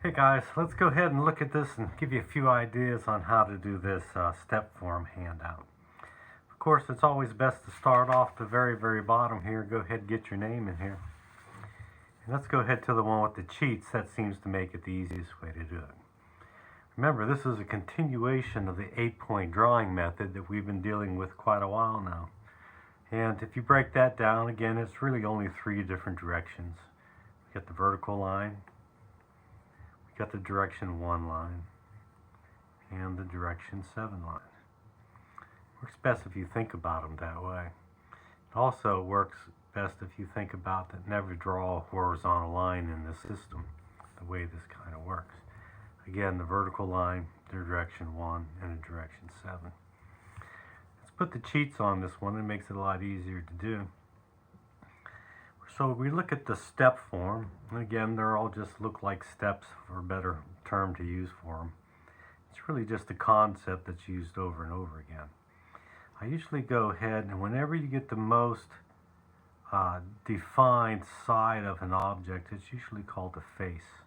Hey guys, let's go ahead and look at this and give you a few ideas on how to do this step form handout. Of course, it's always best to start off the very bottom here. Go ahead and get your name in here. And let's go ahead to the one with the cheats. That seems to make it the easiest way to do it. Remember, this is a continuation of the 8-point drawing method that we've been dealing with quite a while now. And if you break that down, again, it's really only 3 different directions. We got the vertical line, we got the direction 1 line, and the direction 7 line. Works best if you think about them that way. It also works best if you think about that never draw a horizontal line in this system, the way this kind of works. Again, the vertical line, the direction 1, and the direction 7. Let's put the cheats on this one. It makes it a lot easier to do. So we look at the step form, and again, they're all just look like steps, for a better term to use for them. It's really just a concept that's used over and over again. I usually go ahead, and whenever you get the most defined side of an object, it's usually called a face.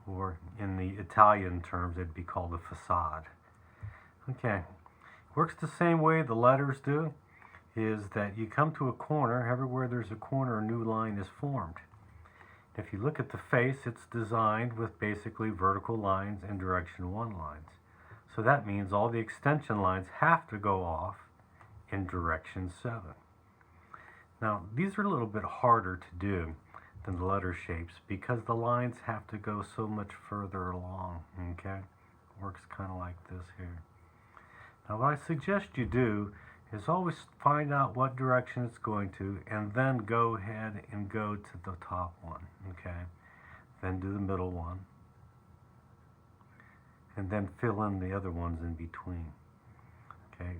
Or in the Italian terms, it'd be called a facade. Okay, works the same way the letters do, is that you come to a corner. Everywhere there's a corner, a new line is formed. If you look at the face, it's designed with basically vertical lines and direction 1 lines. So that means all the extension lines have to go off in direction 7. Now, these are a little bit harder to do than the letter shapes because the lines have to go so much further along, okay? Works kind of like this here. Now, what I suggest you do is always find out what direction it's going to and then go ahead and go to the top one, okay? Then do the middle one. And then fill in the other ones in between, okay?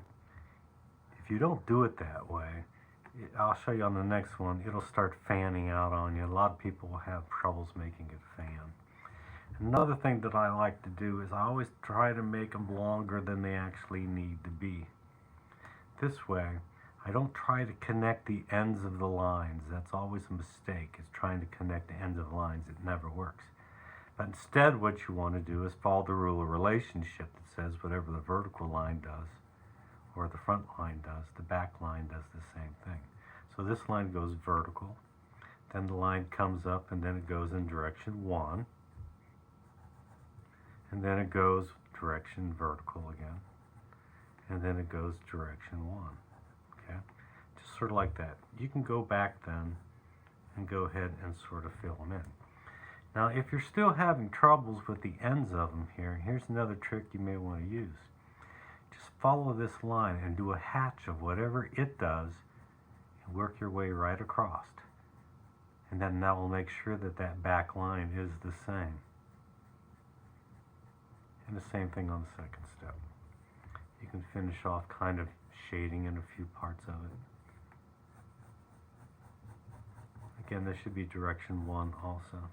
If you don't do it that way, I'll show you on the next one, it'll start fanning out on you. A lot of people will have troubles making it fan. Another thing that I like to do is I always try to make them longer than they actually need to be. This way, I don't try to connect the ends of the lines. That's always a mistake, is trying to connect the ends of the lines. It never works. But instead, what you want to do is follow the rule of relationship that says whatever the vertical line does, or the front line does, the back line does the same thing. So this line goes vertical, then the line comes up, and then it goes in direction 1, and then it goes direction vertical again, and then it goes direction 1, okay? Just sort of like that. You can go back then and go ahead and sort of fill them in. Now, if you're still having troubles with the ends of them here, here's another trick you may want to use. Just follow this line and do a hatch of whatever it does and work your way right across. And then that will make sure that that back line is the same. And the same thing on the second step. You can finish off kind of shading in a few parts of it. Again, this should be direction 1 also.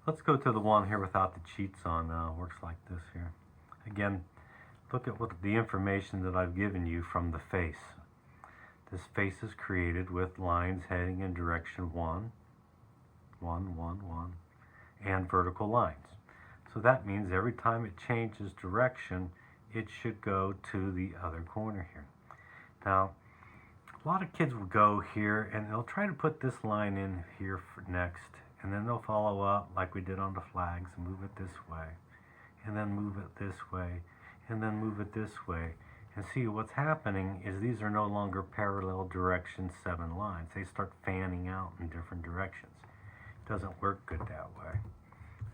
Let's go to the one here without the cheats on now. Works like this here. Again, look at what the information that I've given you from the face. This face is created with lines heading in direction 1, 1, 1, 1, and vertical lines. So that means every time it changes direction, it should go to the other corner here. Now, a lot of kids will go here and they'll try to put this line in here for next, and then they'll follow up like we did on the flags and move it this way, and then move it this way, and then move it this way. And see, what's happening is these are no longer parallel direction 7 lines. They start fanning out in different directions. It doesn't work good that way.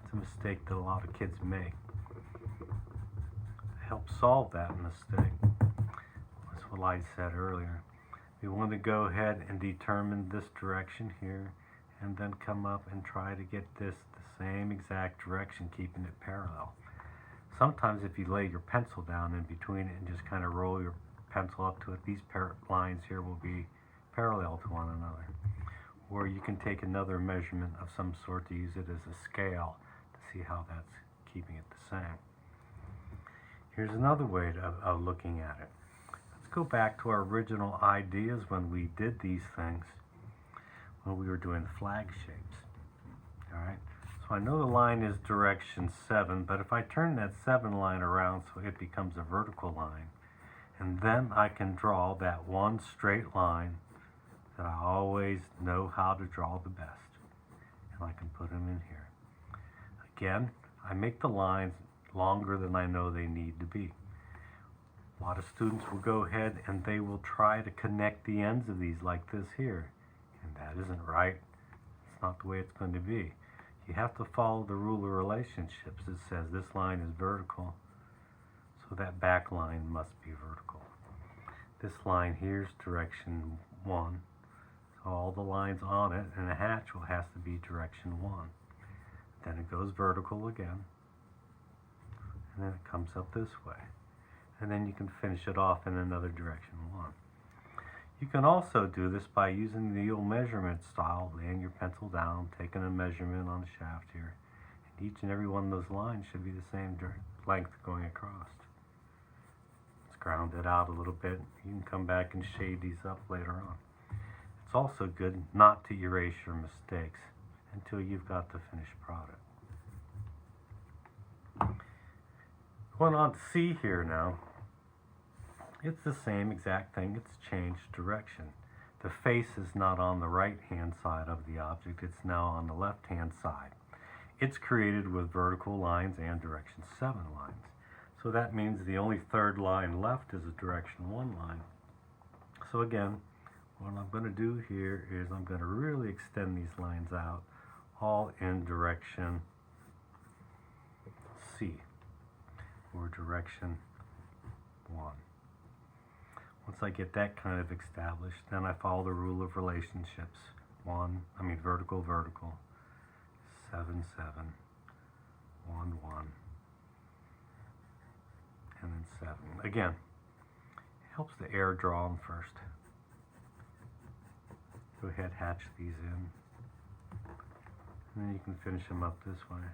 It's a mistake that a lot of kids make. Help solve that mistake. That's what I said earlier. We want to go ahead and determine this direction here, and then come up and try to get this the same exact direction, keeping it parallel. Sometimes if you lay your pencil down in between it and just kind of roll your pencil up to it, these lines here will be parallel to one another. Or you can take another measurement of some sort to use it as a scale to see how that's keeping it the same. Here's another way of looking at it. Let's go back to our original ideas when we did these things. when we were doing the flag shapes. Alright, so I know the line is direction 7, but if I turn that 7 line around so it becomes a vertical line, and then I can draw that one straight line that I always know how to draw the best. And I can put them in here. Again, I make the lines longer than I know they need to be. A lot of students will go ahead and they will try to connect the ends of these like this here. And that isn't right. It's not the way it's going to be. You have to follow the rule of relationships. It says this line is vertical, so that back line must be vertical. This line here is direction 1. So all the lines on it and a hatch will have to be direction 1. Then it goes vertical again. And then it comes up this way. And then you can finish it off in another direction 1. You can also do this by using the old measurement style, laying your pencil down, taking a measurement on the shaft here. And each and every one of those lines should be the same length going across. Let's ground it out a little bit. You can come back and shade these up later on. It's also good not to erase your mistakes until you've got the finished product. Going on to C here now. It's the same exact thing, it's changed direction. The face is not on the right hand side of the object, it's now on the left hand side. It's created with vertical lines and direction 7 lines. So that means the only third line left is a direction 1 line. So again, what I'm going to do here is I'm going to really extend these lines out all in direction C or direction 1. Once I get that kind of established, then I follow the rule of relationships. Vertical, vertical, 7, 7, 1, 1, and then 7. Again, it helps the air draw them first. Go ahead, hatch these in, and then you can finish them up this way.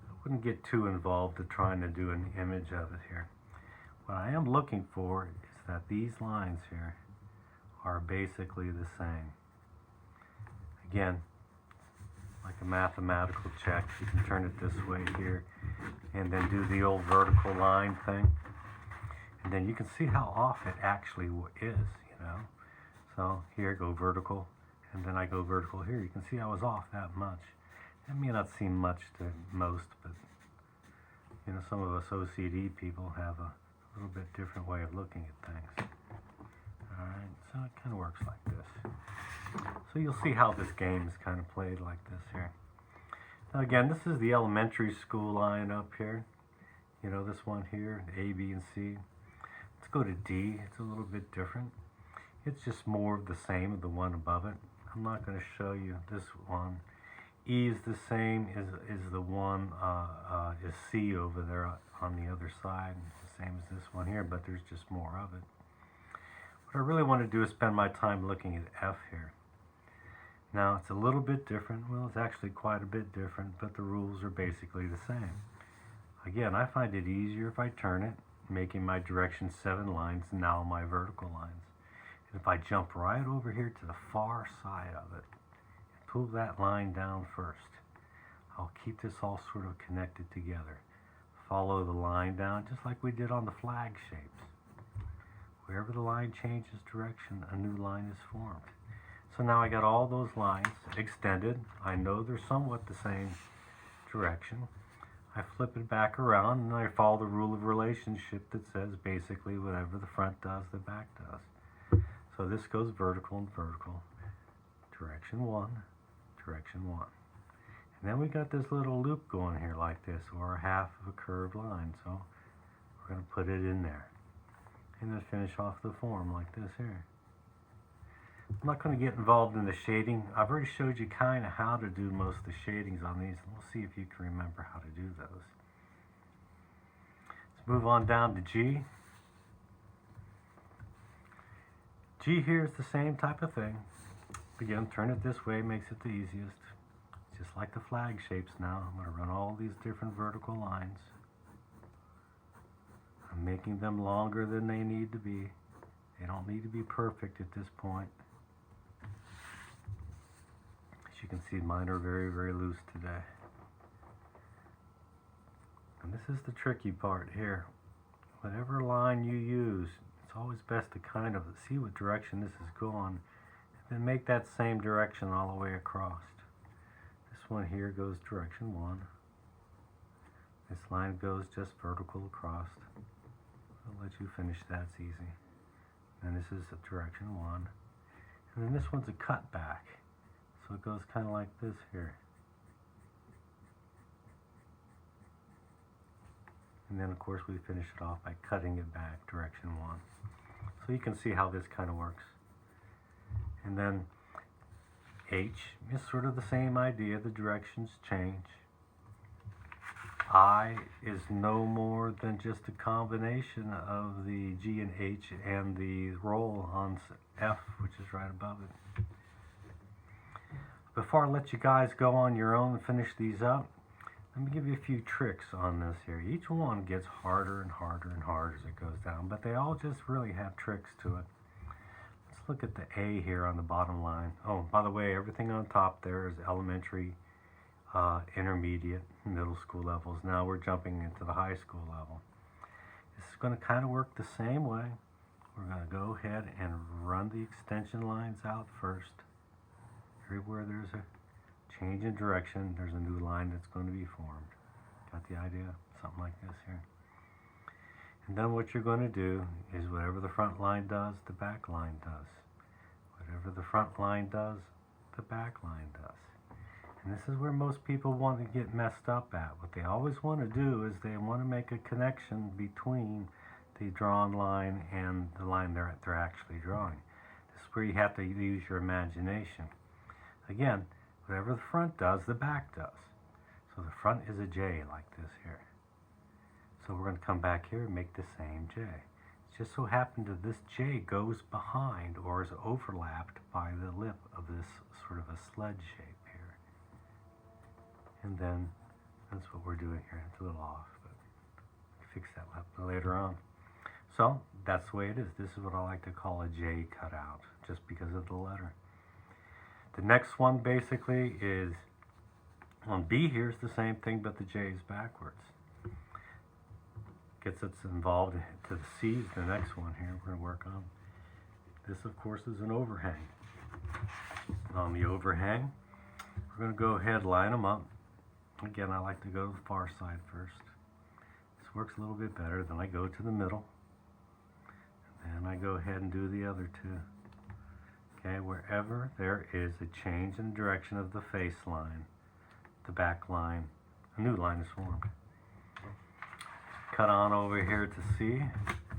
I wouldn't get too involved in trying to do an image of it here. What I am looking for is that these lines here are basically the same. Again, like a mathematical check, you can turn it this way here and then do the old vertical line thing. And then you can see how off it actually is, So here I go vertical, and then I go vertical here. You can see I was off that much. That may not seem much to most, but some of us OCD people have a little bit different way of looking at things. Alright, so it kind of works like this. So you'll see how this game is kind of played like this here. Now again, this is the elementary school line up here. This one here, A, B, and C. Let's go to D. It's a little bit different. It's just more of the same of the one above it. I'm not going to show you this one. E is the same as the one is C over there on the other side. It's the same as this one here, but there's just more of it. What I really want to do is spend my time looking at F here. Now it's a little bit different. Well, it's actually quite a bit different, but the rules are basically the same. Again, I find it easier if I turn it, making my direction 7 lines now my vertical lines. And if I jump right over here to the far side of it, pull that line down first, I'll keep this all sort of connected together. Follow the line down just like we did on the flag shapes. Wherever the line changes direction, a new line is formed. So now I got all those lines extended. I know they're somewhat the same direction. I flip it back around and I follow the rule of relationship that says basically whatever the front does, the back does. So this goes vertical and vertical. Direction 1, direction 1. And then we got this little loop going here like this, or half of a curved line. So we're going to put it in there. And then finish off the form like this here. I'm not going to get involved in the shading. I've already showed you kind of how to do most of the shadings on these. And we'll see if you can remember how to do those. Let's move on down to G. G here is the same type of thing. Again, turn it this way makes it the easiest. Just like the flag shapes now. I'm going to run all these different vertical lines. I'm making them longer than they need to be. They don't need to be perfect at this point. can see mine are very, very loose today. And this is the tricky part here. Whatever line you use, it's always best to kind of see what direction this is going, and then make that same direction all the way across. This one here goes direction 1. This line goes just vertical across. I'll let you finish that, it's easy. And this is direction 1. And then this one's a cut back. So it goes kind of like this here. And then of course we finish it off by cutting it back direction 1. So you can see how this kind of works. And then H is sort of the same idea, the directions change. I is no more than just a combination of the G and H and the roll on F, which is right above it. Before I let you guys go on your own and finish these up, let me give you a few tricks on this here. Each one gets harder and harder and harder as it goes down, but they all just really have tricks to it. Let's look at the A here on the bottom line. Oh, by the way, everything on top there is elementary, intermediate, middle school levels. Now we're jumping into the high school level. This is going to kind of work the same way. We're going to go ahead and run the extension lines out first. Everywhere there's a change in direction, there's a new line that's going to be formed. Got the idea? Something like this here. And then what you're going to do is whatever the front line does, the back line does. Whatever the front line does, the back line does. And this is where most people want to get messed up at. What they always want to do is they want to make a connection between the drawn line and the line they're actually drawing. This is where you have to use your imagination. Again, whatever the front does, the back does. So the front is a J like this here. So we're going to come back here and make the same J. It just so happened that this J goes behind or is overlapped by the lip of this sort of a sled shape here. And then that's what we're doing here. It's a little off, but we'll fix that later on. So that's the way it is. This is what I like to call a J cutout, just because of the letter. The next one basically is on B. Here's the same thing, but the J is backwards. Gets us involved to the C is the next one here we're going to work on. This, of course, is an overhang. On the overhang, we're going to go ahead and line them up. Again, I like to go to the far side first. This works a little bit better. Then I go to the middle. And then I go ahead and do the other two. Okay, wherever there is a change in direction of the face line, the back line, a new line is formed. Cut on over here to C,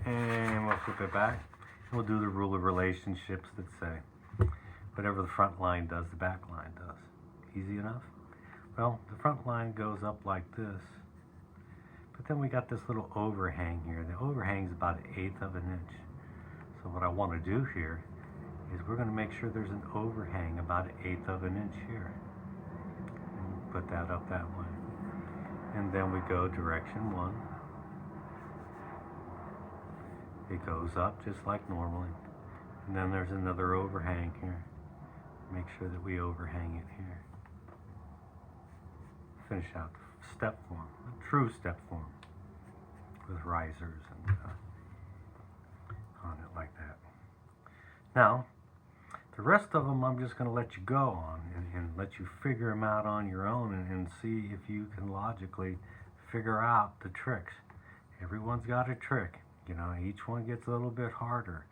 and we'll flip it back. And we'll do the rule of relationships that say, whatever the front line does, the back line does. Easy enough? Well, the front line goes up like this, but then we got this little overhang here. The overhang is about 1/8 of an inch. So what I want to do here is we're going to make sure there's an overhang about 1/8 of an inch here. And put that up that way. And then we go direction 1. It goes up just like normally. And then there's another overhang here. Make sure that we overhang it here. Finish out the step form, a true step form, with risers and on it like that. Now, the rest of them I'm just going to let you go on and let you figure them out on your own and see if you can logically figure out the tricks. Everyone's got a trick. You know, each one gets a little bit harder.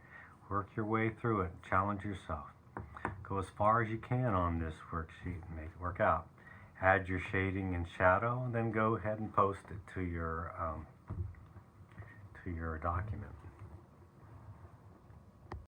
Work your way through it. Challenge yourself. Go as far as you can on this worksheet and make it work out. Add your shading and shadow, and then go ahead and post it to your document.